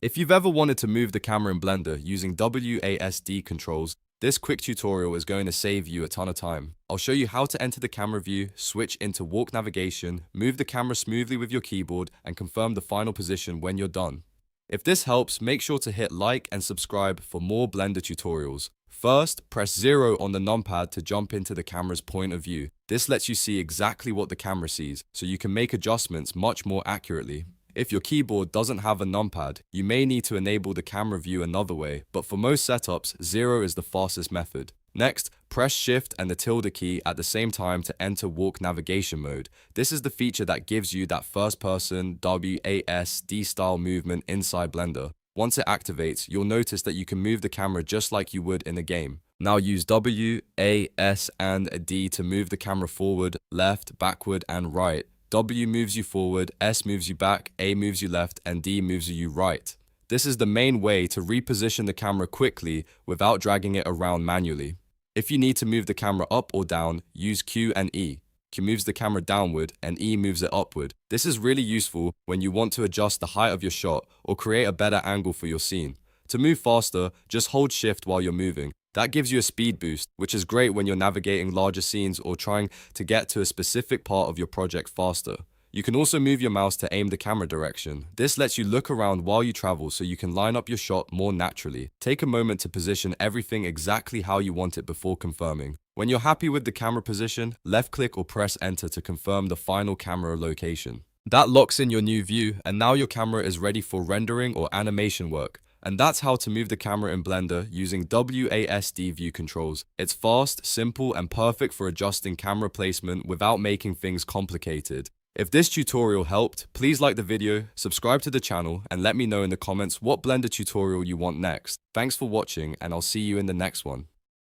If you've ever wanted to move the camera in Blender using WASD controls, this quick tutorial is going to save you a ton of time. I'll show you how to enter the camera view, switch into walk navigation, move the camera smoothly with your keyboard, and confirm the final position when you're done. If this helps, make sure to hit like and subscribe for more Blender tutorials. First, press 0 on the numpad to jump into the camera's point of view. This lets you see exactly what the camera sees, so you can make adjustments much more accurately. If your keyboard doesn't have a numpad, you may need to enable the camera view another way, but for most setups, 0 is the fastest method. Next, press Shift and the tilde key at the same time to enter walk navigation mode. This is the feature that gives you that first-person WASD style movement inside Blender. Once it activates, you'll notice that you can move the camera just like you would in a game. Now use W, A, S, and D to move the camera forward, left, backward, and right. W moves you forward, S moves you back, A moves you left, and D moves you right. This is the main way to reposition the camera quickly without dragging it around manually. If you need to move the camera up or down, use Q and E. Q moves the camera downward and E moves it upward. This is really useful when you want to adjust the height of your shot or create a better angle for your scene. To move faster, just hold Shift while you're moving. That gives you a speed boost, which is great when you're navigating larger scenes or trying to get to a specific part of your project faster. You can also move your mouse to aim the camera direction. This lets you look around while you travel so you can line up your shot more naturally. Take a moment to position everything exactly how you want it before confirming. When you're happy with the camera position, left-click or press Enter to confirm the final camera location. That locks in your new view, and now your camera is ready for rendering or animation work. And that's how to move the camera in Blender using WASD view controls. It's fast, simple, and perfect for adjusting camera placement without making things complicated. If this tutorial helped, please like the video, subscribe to the channel, and let me know in the comments what Blender tutorial you want next. Thanks for watching, and I'll see you in the next one.